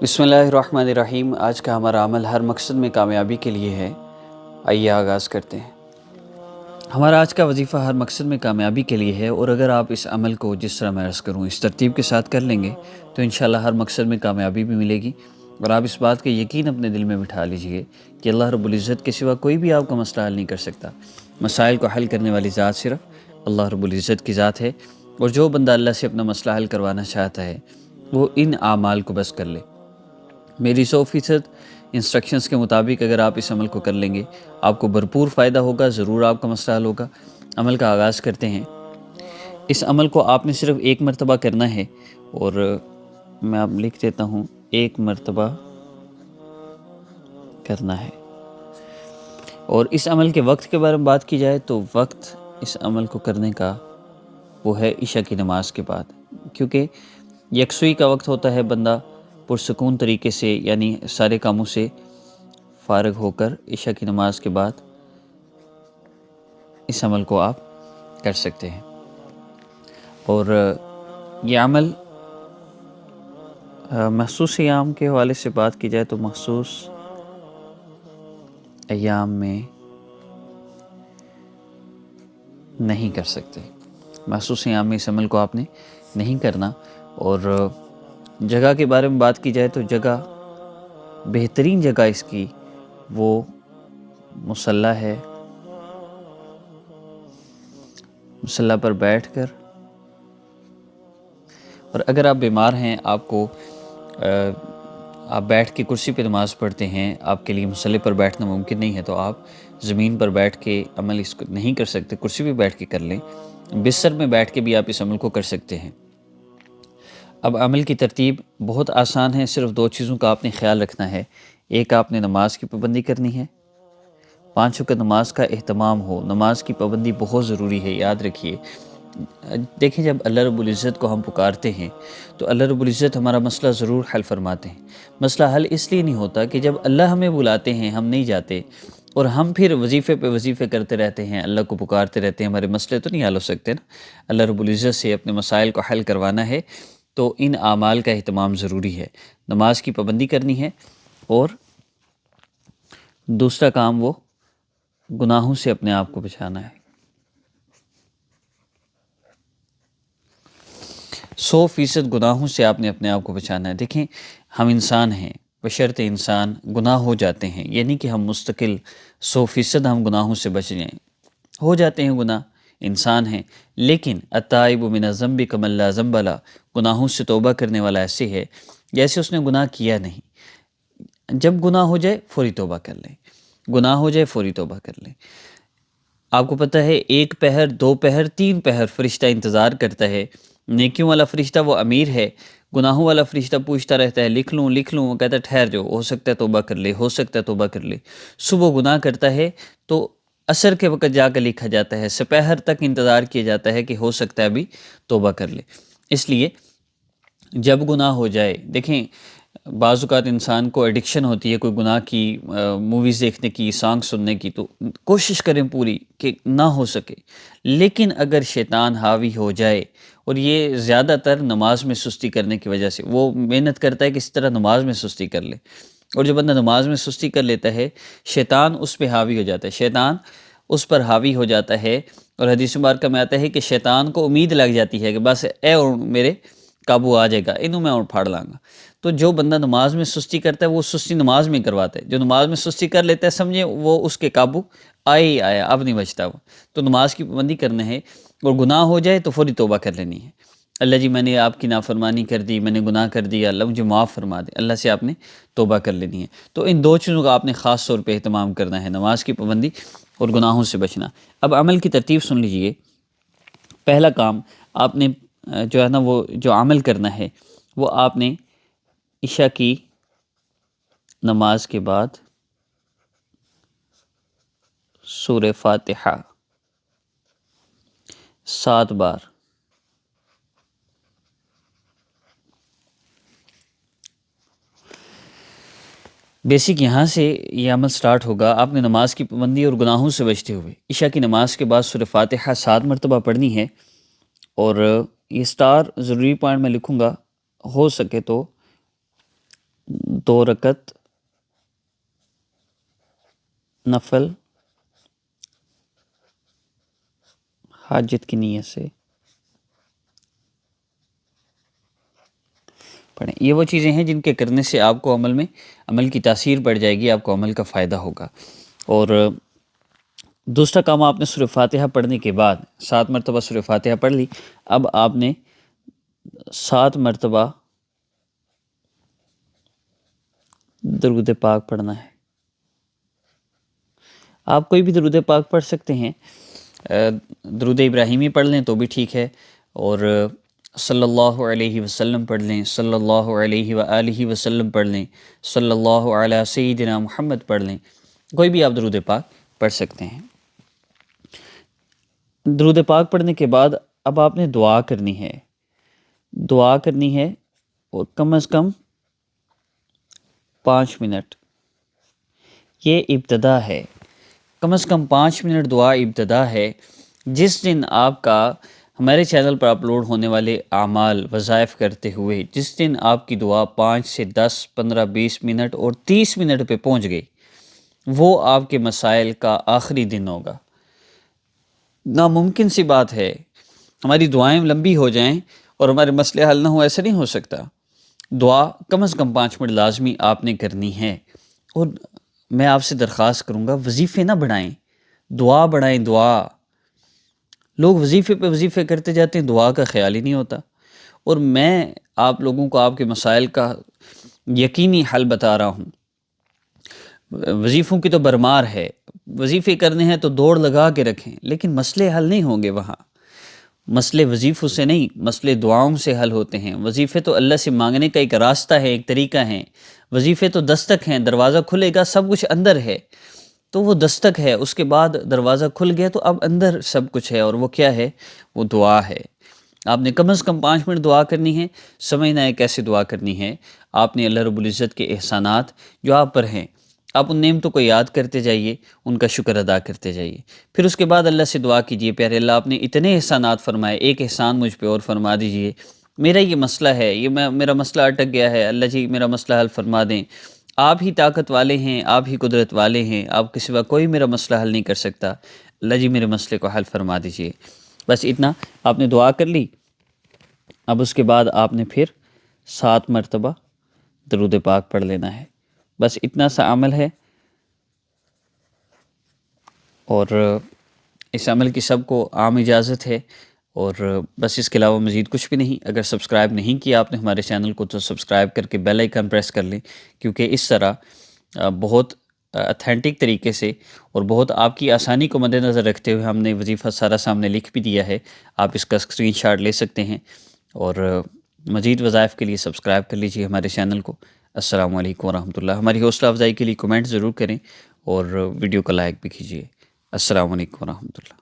بسم اللہ الرحمن الرحیم۔ آج کا ہمارا عمل ہر مقصد میں کامیابی کے لیے ہے۔ آئیے آغاز کرتے ہیں۔ ہمارا آج کا وظیفہ ہر مقصد میں کامیابی کے لیے ہے، اور اگر آپ اس عمل کو جس طرح میں عرض کروں اس ترتیب کے ساتھ کر لیں گے تو انشاءاللہ ہر مقصد میں کامیابی بھی ملے گی۔ اور آپ اس بات کا یقین اپنے دل میں بٹھا لیجئے کہ اللہ رب العزت کے سوا کوئی بھی آپ کا مسئلہ حل نہیں کر سکتا۔ مسائل کو حل کرنے والی ذات صرف اللہ رب العزت کی ذات ہے، اور جو بندہ اللہ سے اپنا مسئلہ حل کروانا چاہتا ہے وہ ان اعمال کو بس کر لے۔ میری 100% انسٹرکشنز کے مطابق اگر آپ اس عمل کو کر لیں گے آپ کو بھرپور فائدہ ہوگا، ضرور آپ کا مسئلہ حل ہوگا۔ عمل کا آغاز کرتے ہیں۔ اس عمل کو آپ نے صرف ایک مرتبہ کرنا ہے، اور میں آپ لکھ دیتا ہوں، ایک مرتبہ کرنا ہے۔ اور اس عمل کے وقت کے بارے میں بات کی جائے تو وقت اس عمل کو کرنے کا وہ ہے عشاء کی نماز کے بعد، کیونکہ یکسوئی کا وقت ہوتا ہے، بندہ پرسکون طریقے سے یعنی سارے کاموں سے فارغ ہو کر عشاء کی نماز کے بعد اس عمل کو آپ کر سکتے ہیں۔ اور یہ عمل مخصوص ایام کے حوالے سے بات کی جائے تو مخصوص ایام میں نہیں کر سکتے، مخصوص ایام میں اس عمل کو آپ نے نہیں کرنا۔ اور جگہ کے بارے میں بات کی جائے تو جگہ، بہترین جگہ اس کی وہ مصلی ہے۔ مصلی پر بیٹھ کر، اور اگر آپ بیمار ہیں، آپ بیٹھ کے کرسی پہ نماز پڑھتے ہیں، آپ کے لیے مصلی پر بیٹھنا ممکن نہیں ہے، تو آپ زمین پر بیٹھ کے عمل اس کو نہیں کر سکتے، کرسی پہ بیٹھ کے کر لیں۔ بستر میں بیٹھ کے بھی آپ اس عمل کو کر سکتے ہیں۔ اب عمل کی ترتیب بہت آسان ہے، صرف دو چیزوں کا آپ نے خیال رکھنا ہے۔ ایک، آپ نے نماز کی پابندی کرنی ہے، 5 وقت نماز کا اہتمام ہو۔ نماز کی پابندی بہت ضروری ہے، یاد رکھیے۔ دیکھیں، جب اللہ رب العزت کو ہم پکارتے ہیں تو اللہ رب العزت ہمارا مسئلہ ضرور حل فرماتے ہیں۔ مسئلہ حل اس لیے نہیں ہوتا کہ جب اللہ ہمیں بلاتے ہیں ہم نہیں جاتے، اور ہم پھر وظیفے پہ وظیفے کرتے رہتے ہیں، اللہ کو پکارتے رہتے ہیں، ہمارے مسئلے تو نہیں حل ہو سکتے نا۔ اللہ رب العزت سے اپنے مسائل کو حل کروانا ہے تو ان اعمال کا اہتمام ضروری ہے۔ نماز کی پابندی کرنی ہے، اور دوسرا کام وہ گناہوں سے اپنے آپ کو بچانا ہے۔ 100% گناہوں سے آپ نے اپنے آپ کو بچانا ہے۔ دیکھیں، ہم انسان ہیں، بشرط انسان گناہ ہو جاتے ہیں، یعنی کہ ہم مستقل 100% ہم گناہوں سے بچ جائیں۔ ہو جاتے ہیں گناہ، انسان ہیں، لیکن التائب من الذنب کمن لا ذنب لہ، گناہوں سے توبہ کرنے والا ایسے ہے جیسے اس نے گناہ کیا نہیں۔ جب گناہ ہو جائے فوری توبہ کر لیں، گناہ ہو جائے فوری توبہ کر لیں۔ آپ کو پتہ ہے 1 پہر، 2 پہر، 3 پہر فرشتہ انتظار کرتا ہے۔ نیکیوں والا فرشتہ وہ امیر ہے، گناہوں والا فرشتہ پوچھتا رہتا ہے لکھ لوں لکھ لوں، وہ کہتا ہے ٹھہر جاؤ، ہو سکتا ہے توبہ کر لے، ہو سکتا ہے توبہ کر لے۔ صبح گناہ کرتا ہے تو عصر کے وقت جا کر لکھا جاتا ہے، سپہر تک انتظار کیا جاتا ہے کہ ہو سکتا ہے ابھی توبہ کر لے۔ اس لیے جب گناہ ہو جائے، دیکھیں بعض اوقات انسان کو ایڈکشن ہوتی ہے کوئی گناہ کی، موویز دیکھنے کی، سانگ سننے کی، تو کوشش کریں پوری کہ نہ ہو سکے۔ لیکن اگر شیطان حاوی ہو جائے، اور یہ زیادہ تر نماز میں سستی کرنے کی وجہ سے، وہ محنت کرتا ہے کہ اس طرح نماز میں سستی کر لے، اور جب بندہ نماز میں سستی کر لیتا ہے شیطان اس پہ حاوی ہو جاتا ہے، شیطان اس پر حاوی ہو جاتا ہے۔ اور حدیث مبارکہ میں آتا ہے کہ شیطان کو امید لگ جاتی ہے کہ بس میرے قابو آ جائے گا، انہوں میں اور پھاڑ لاں گا۔ تو جو بندہ نماز میں سستی کرتا ہے وہ سستی نماز میں کرواتا ہے، جو نماز میں سستی کر لیتا ہے سمجھے وہ اس کے قابو آئے ہی آیا، اب نہیں بچتا وہ۔ تو نماز کی پابندی کرنا ہے، اور گناہ ہو جائے تو فوری توبہ کر لینی ہے۔ اللہ جی میں نے آپ کی نافرمانی کر دی، میں نے گناہ کر دیا، اللہ مجھے معاف فرما دے، اللہ سے آپ نے توبہ کر لینی ہے۔ تو ان 2 چیزوں کا آپ نے خاص طور پہ اہتمام کرنا ہے، نماز کی پابندی اور گناہوں سے بچنا۔ اب عمل کی ترتیب سن لیجئے۔ پہلا کام آپ نے جو ہے نا، وہ جو عمل کرنا ہے وہ آپ نے عشاء کی نماز کے بعد سورہ فاتحہ 7 بار بیسک یہاں سے یہ عمل سٹارٹ ہوگا۔ آپ نے نماز کی پابندی اور گناہوں سے بچتے ہوئے عشاء کی نماز کے بعد سورہ فاتحہ 7 مرتبہ پڑھنی ہے، اور یہ سٹار ضروری پوائنٹ میں لکھوں گا، ہو سکے تو 2 رکعت نفل حاجت کی نیت سے پڑھیں۔ یہ وہ چیزیں ہیں جن کے کرنے سے آپ کو عمل کی تاثیر پڑ جائے گی، آپ کو عمل کا فائدہ ہوگا۔ اور دوسرا کام، آپ نے سورہ فاتحہ پڑھنے کے بعد 7 مرتبہ سورہ فاتحہ پڑھ لی، اب آپ نے 7 مرتبہ درود پاک پڑھنا ہے۔ آپ کوئی بھی درود پاک پڑھ سکتے ہیں، درود ابراہیمی پڑھ لیں تو بھی ٹھیک ہے، اور صلی اللہ علیہ وسلم پڑھ لیں، صلی اللہ علیہ وآلہ وسلم پڑھ لیں، صلی اللہ علیہ سیدنا محمد پڑھ لیں، کوئی بھی آپ درود پاک پڑھ سکتے ہیں۔ درود پاک پڑھنے کے بعد اب آپ نے دعا کرنی ہے، اور کم از کم 5 منٹ، یہ ابتدا ہے، کم از کم 5 منٹ دعا ابتدا ہے۔ جس دن آپ کا ہمارے چینل پر اپلوڈ ہونے والے اعمال وظائف کرتے ہوئے جس دن آپ کی دعا 5 سے 10 15 20 منٹ اور 30 منٹ پہ پہنچ گئی، وہ آپ کے مسائل کا آخری دن ہوگا۔ ناممکن سی بات ہے ہماری دعائیں لمبی ہو جائیں اور ہمارے مسئلے حل نہ ہوں، ایسا نہیں ہو سکتا۔ دعا کم از کم 5 منٹ لازمی آپ نے کرنی ہے، اور میں آپ سے درخواست کروں گا وظیفے نہ بڑھائیں، دعا بڑھائیں۔ دعا، لوگ وظیفے پہ وظیفے کرتے جاتے ہیں، دعا کا خیال ہی نہیں ہوتا۔ اور میں آپ لوگوں کو آپ کے مسائل کا یقینی حل بتا رہا ہوں۔ وظیفوں کی تو برمار ہے، وظیفے کرنے ہیں تو دوڑ لگا کے رکھیں، لیکن مسئلے حل نہیں ہوں گے وہاں۔ مسئلے وظیفوں سے نہیں، مسئلے دعاؤں سے حل ہوتے ہیں۔ وظیفے تو اللہ سے مانگنے کا ایک راستہ ہے، ایک طریقہ ہے۔ وظیفے تو دستک ہیں، دروازہ کھلے گا، سب کچھ اندر ہے، تو وہ دستک ہے، اس کے بعد دروازہ کھل گیا تو اب اندر سب کچھ ہے، اور وہ کیا ہے؟ وہ دعا ہے۔ آپ نے کم از کم 5 منٹ دعا کرنی ہے۔ سمجھنا ہے کیسے دعا کرنی ہے۔ آپ نے اللہ رب العزت کے احسانات جو آپ پر ہیں، آپ ان نعمتوں کو یاد کرتے جائیے، ان کا شکر ادا کرتے جائیے۔ پھر اس کے بعد اللہ سے دعا کیجیے، پیارے اللہ آپ نے اتنے احسانات فرمائے، ایک احسان مجھ پہ اور فرما دیجیے۔ میرا یہ مسئلہ ہے، میرا مسئلہ اٹک گیا ہے، اللہ جی میرا مسئلہ حل فرما دیں۔ آپ ہی طاقت والے ہیں، آپ ہی قدرت والے ہیں، آپ کے سوا کوئی میرا مسئلہ حل نہیں کر سکتا، اللہ جی میرے مسئلے کو حل فرما دیجیے۔ بس اتنا آپ نے دعا کر لی۔ اب اس کے بعد آپ نے پھر 7 مرتبہ درود پاک پڑھ لینا ہے، بس اتنا سا عمل ہے، اور اس عمل کی سب کو عام اجازت ہے، اور بس اس کے علاوہ مزید کچھ بھی نہیں۔ اگر سبسکرائب نہیں کیا آپ نے ہمارے چینل کو تو سبسکرائب کر کے بیل آئیکن پریس کر لیں، کیونکہ اس طرح بہت اتھینٹک طریقے سے اور بہت آپ کی آسانی کو مد نظر رکھتے ہوئے ہم نے وظیفہ سارا سامنے لکھ بھی دیا ہے، آپ اس کا اسکرین شاٹ لے سکتے ہیں، اور مزید وظائف کے لیے سبسکرائب کر لیجیے ہمارے چینل کو۔ السلام علیکم ورحمۃ اللہ۔ ہماری حوصلہ افزائی کے لیے کمنٹ ضرور کریں، اور ویڈیو کو لائک بھی کیجیے۔ السلام علیکم ورحمۃ اللہ۔